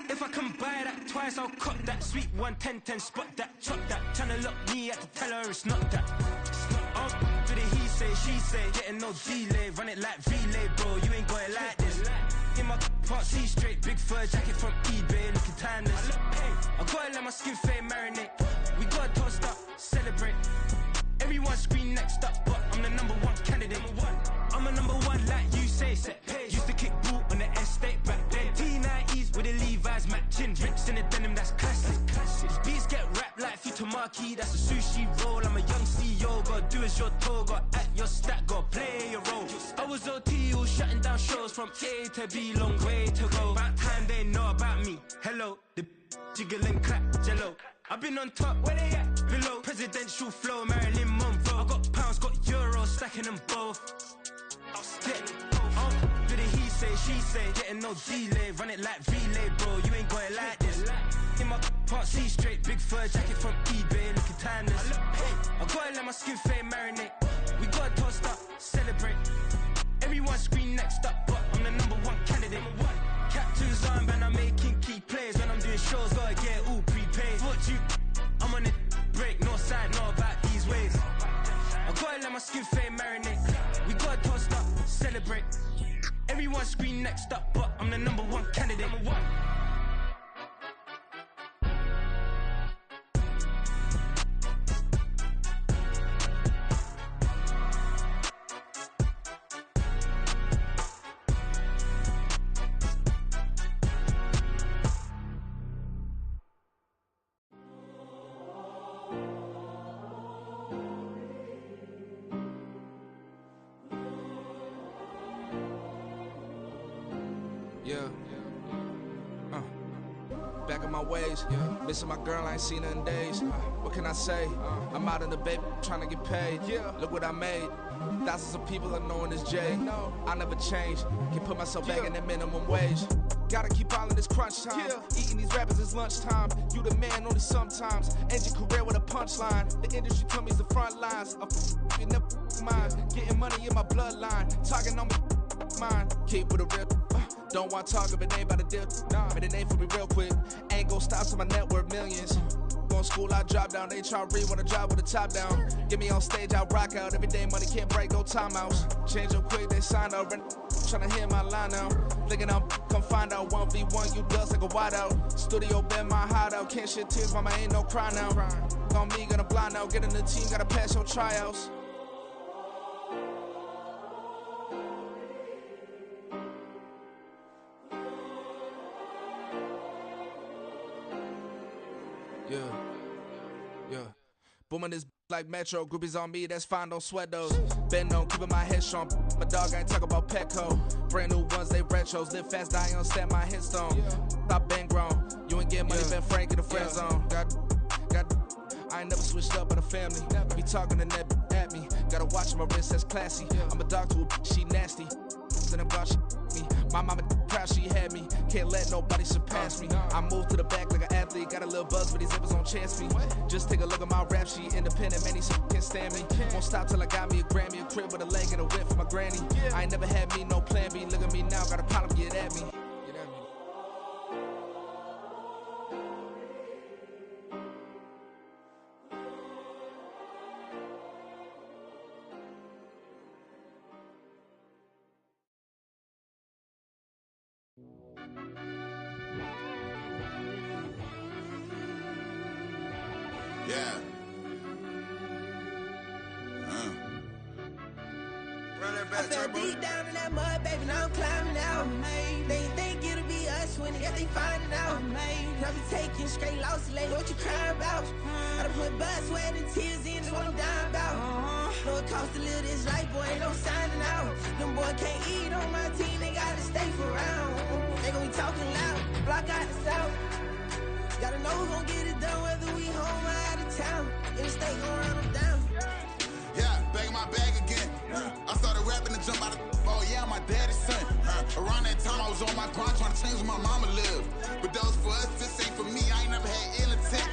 If I can buy that twice, I'll cut that. Sweet 110, spot that, chop that. Tryna lock me at the teller, it's not that. Do the he say, she say, getting no delay, run it like relay, bro. You ain't got it like this. In my part C straight, big fur jacket from eBay, looking timeless. I gotta let my skin fade marinate. We gotta toast up, celebrate. Everyone scream next up, but I'm the #1 candidate. I'm a #1 like you say, set pace. Used to kick ball on the estate back then. T90s with the Levi's matching. Rips in the denim, that's classic. These beats get wrapped like Futamaki, that's a sushi roll. I'm a young CEO, gotta do as you're told. Gotta act your stat, gotta play your role. I was OT, all shutting down shows from A to B, long way to go. About time they know about me. Hello, the jiggle and clap, jello. I've been on top, where they at? Below, presidential flow, Marilyn Monroe. I got pounds, got euros, stacking them both. Do the he say, she say, getting no delay, run it like relay, bro. You ain't got it like this. In my part C straight, big fur jacket from eBay, looking timeless. I gotta let my skin fade marinate. We gotta toast up, celebrate. Everyone scream next up, but I'm the #1 candidate. Captain's armband, I'm making key plays. When I'm doing shows, gotta get it all prepaid. What you, I'm on it, break, no side, no about these ways. my skin fade marinate. We got tossed up, celebrate. Everyone scream next up, but I'm the #1 candidate. Yeah. Back in my ways. Missing my girl, I ain't seen her in days. What can I say? I'm out in the baby, trying to get paid. Look what I made. Thousands of people are knowing this Jay. I never change. Can put myself back in that minimum wage. Gotta keep all in this crunch time. Eating these rappers is lunchtime. You the man only sometimes. End your career with a punchline. The industry told me it's the front lines. I'm never mine. Getting money in my bloodline. Talking on me. Mine. Keep with a real. Don't want to talk if it ain't about a dip. But it ain't for me real quick. Ain't gon' stop till my net worth millions. Going school, I drop down. They try to read when I drop with the top down. Get me on stage, I rock out. Every day money can't break, go timeouts. Change up quick, they signed up. Tryna hear my line now. Thinking I'm come find out 1v1, you dust like a wideout. Studio been my hideout. Can't shed tears, mama ain't no cry now. On me, gonna blind out. Get in the team, gotta pass your tryouts. Yeah. Booming this like Metro. Groupies on me, that's fine, don't sweat those. Been on, keeping my head strong. My dog ain't talk about Petco. Brand new ones, they retros. Live fast, die on set, my headstone. Stop been grown. You ain't getting money, been Frank in the friend zone. I ain't never switched up on the family. Be talking to that at me. Gotta watch my wrist, that's classy. I'm a dog to a she nasty. And I'm glad she me. My mama proud she had me. Can't let nobody surpass me. I moved to the back like an athlete. Got a little buzz, but these zippers don't chance me. Just take a look at my rap sheet. Independent, man, these can't stand me. Won't stop till I got me a Grammy. A crib with a leg and a whip for my granny. I ain't never had me, no plan B. Look at me now, got a problem, get at me. Yeah. Run that back, I fell Turbo. deep down in that mud, baby, now I'm climbing out. They think it'll be us when they find it out. I be taking straight losses lately, what you crying about? I done put blood, sweat, and tears in, that's what I'm dying about. Know it costs to live this life, boy, ain't no signing out. Them boy can't eat on my team, they gotta stay for round. They gon' be talking loud, block out the south. Gotta know who's gon' get it done, whether we home or out of town. In the state gon' run them down. Yeah, back in my bag again. I started rapping to jump out of. Oh yeah, my daddy's son. Around that time I was on my grind trying to change where my mama lived. But that was for us, this ain't for me. I ain't never had ill intent.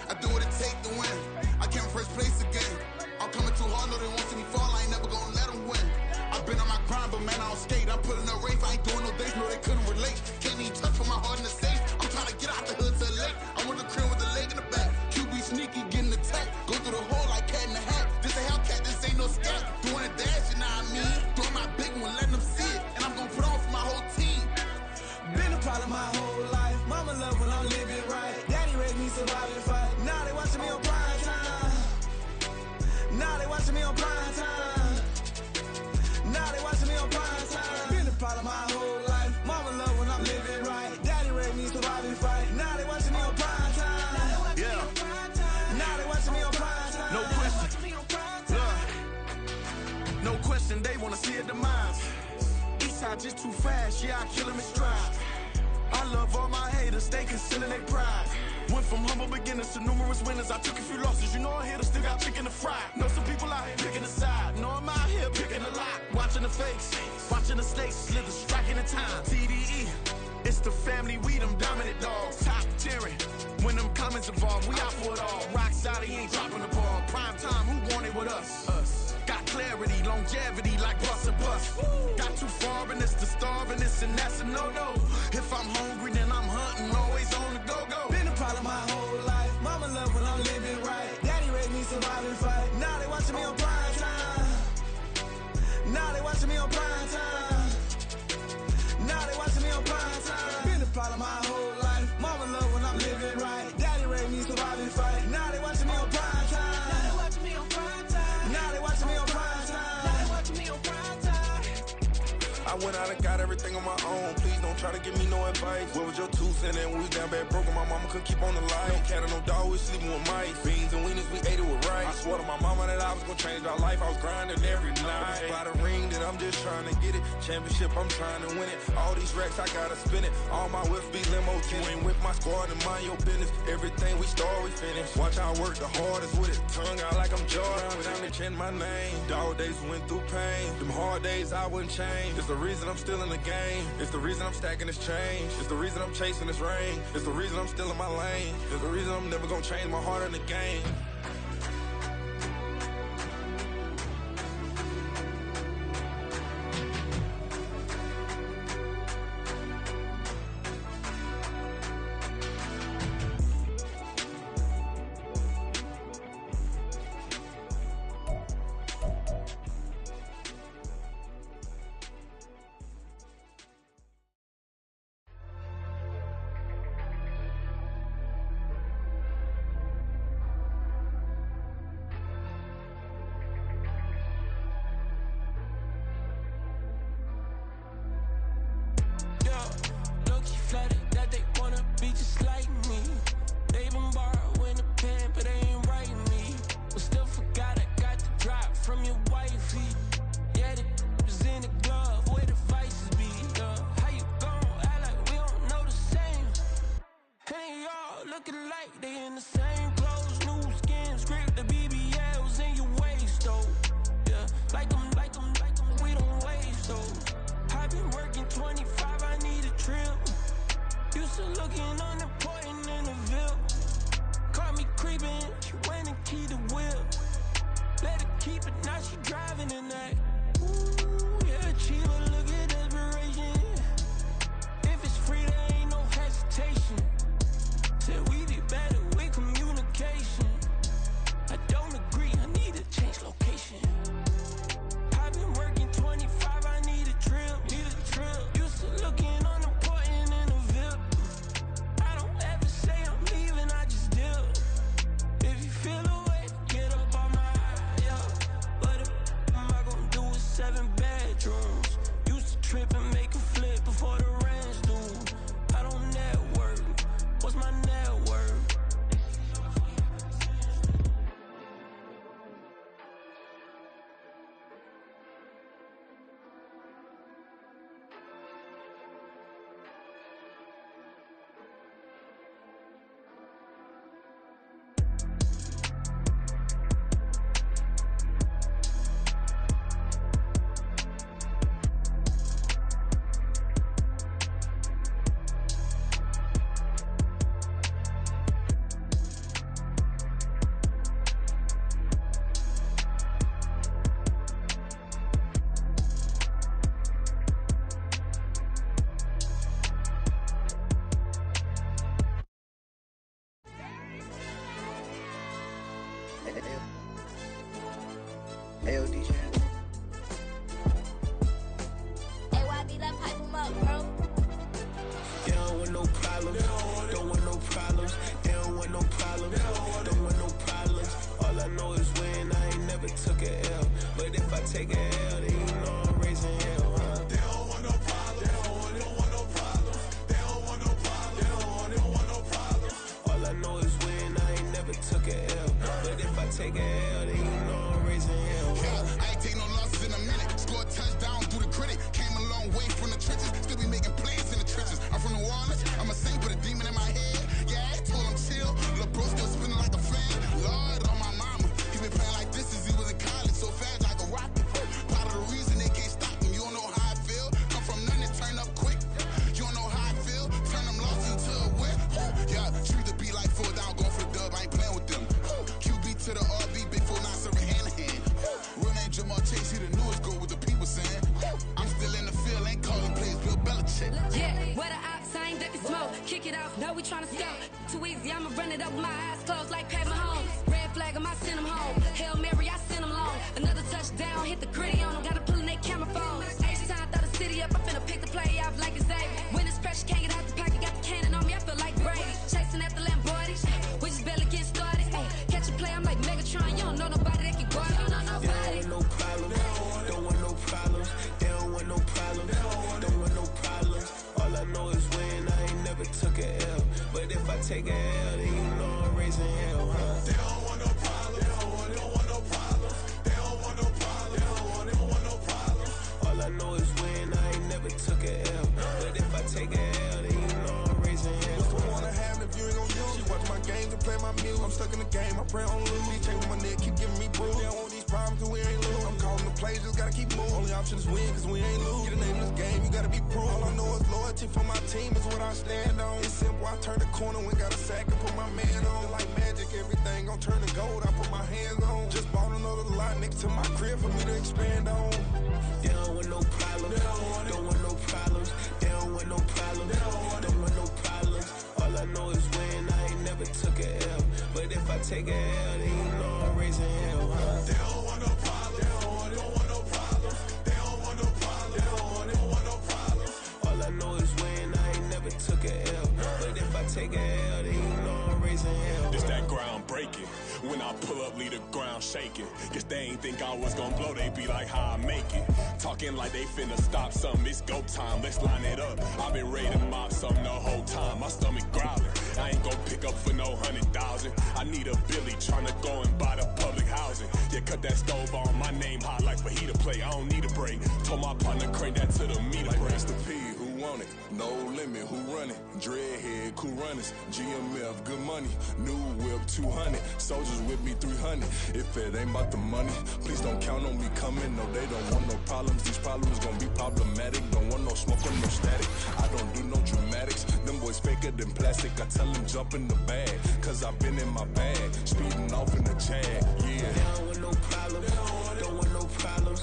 I do what it take to win. I came first place again. I'm coming too hard, know they won't see me fall. I ain't never gonna let them win. I've been on my grind, but man, I don't skate. I'm putting up race. I ain't doing no dates, no, they couldn't relate. Can't even touch for my heart in the safe. I'm trying to get out the hood to the lake. I'm with the crib with the leg in the back. QB sneaky, getting attacked. Go through the hole like cat in the hat. This a Hellcat, this ain't no scat. Doing a dash, you know what I mean? Doing my big one, letting them see it. And I'm gonna put on for my whole team. Been a problem my whole life. Mama love when I'm living right. Daddy raised me survive and fight. Now they watching me on prime time. Now they watching me on prime time. Now they watching me on prime time. Been a problem my whole life. Mama love when I'm living right. Daddy raised me survive and fight. Now they watching me on prime time. Yeah. Now they watching me on prime time. No question. No question, they wanna see a demise. Eastside just too fast, yeah, I kill them in stride. I love all my haters, they concealing their pride. Went from humble beginners to numerous winners. I took a few losses, you know I'm here to still got chicken to fry. Know some people out here picking a side. Know I'm out here picking a lot. Watching the fakes, watching the snakes slither, striking the time. TDE, it's the family, we them dominant dogs. Top tiering, when them comments involved, we out for it all. Rock solid, he ain't dropping the ball. Prime time, who want it with us? Got clarity, longevity, like bust and bust. Got too far and it's the starving, this and that's a no-no. If I'm hungry, then I'm hunting, always on the go-go. Been a problem my whole life. Mama love when I'm living right. Daddy raised me survive and fight. Now they watching me on prime time. I went out and got everything on my own. Please don't try to give me no advice. Where was your 2 cents when we was down bad broke and my mama couldn't keep on the light? No cat and no dog, we sleeping with mice. Beans and weenies, we ate it with rice. I swore to my mama that I was gonna change our life. I was grinding every night. By the ring that I'm just trying to get it. Championship, I'm trying to win it. All these racks, I gotta spin it. All my whips be limo tin. You ain't with my squad and mind your business. Everything we start, we finish. Watch I work the hardest with it. Tongue out like I'm Jordan. Without me chanting my name. Dog days went through pain. Them hard days I wouldn't change. It's the reason I'm still in the game. It's the reason I'm stacking this change. It's the reason I'm chasing this rain. It's the reason I'm still in my lane. It's the reason I'm never gonna change my heart in the game. Don't want no problems. They don't want no problems. take a L, then you know I'm raising hell, huh? They don't want no problems. They don't want no problems. They don't want no problems. They don't want no problems. All I know is win. I ain't never took a L. But if I take a L, then you know I'm raising hell. What's the point I have if you ain't gon' use? She watch my games and play my music. I'm stuck in the game. I pray on lose. These chains on my neck keep giving me bruise. They don't want these problems cause we ain't lose. I'm calling the plays, just gotta keep moving. Only option is win cause we ain't lose. Get the name of this game, you gotta be proof. All I know is loyalty for my team is what I stand on. It's simple, I turn the corner when got a sack and put my man on. Like magic, everything gon' turn to gold. I put my hands on. Just bought another lot next to my crib for me to expand on. They don't want no problems. Don't want no problems. They don't want no problems. Don't want no problems. All I know is win. I ain't never took a L. But if I take a L, then you know I'm raising hell, huh? They don't want no problems. They don't want no problems. They don't want no problems. They don't want no problems. All I know is win. I ain't never took a L. But if I take a L, then you know I'm raising hell. It's that ground breaking. When I pull up, leave the ground shaking. Guess they ain't think I was gonna blow, they be like, how I make it. Talking like they finna stop something, it's go time, let's line it up. I've been ready to mop something the whole time, my stomach growling. I ain't gon' pick up for no 100,000. I need a Billy tryna go and buy the public housing. Yeah, cut that stove on, my name hot like fajita play. I don't need a break. Told my partner crank that to the meter like break. Rest in P, who want it? No limit, who run it? Dreadhead, cool runners. GMF, good money. New whip, 200. Soldiers with me, 300. If it ain't about the money, please don't count on me coming. No, they don't want no problems. These problems gon' be problematic. Don't want no smoke or no static. I don't do no dramatics. Them boys faker than plastic. I tell them jump in the bag, cause I've been in my bag. Speeding off in the Jag, yeah. They don't want no problems. Don't want no problems.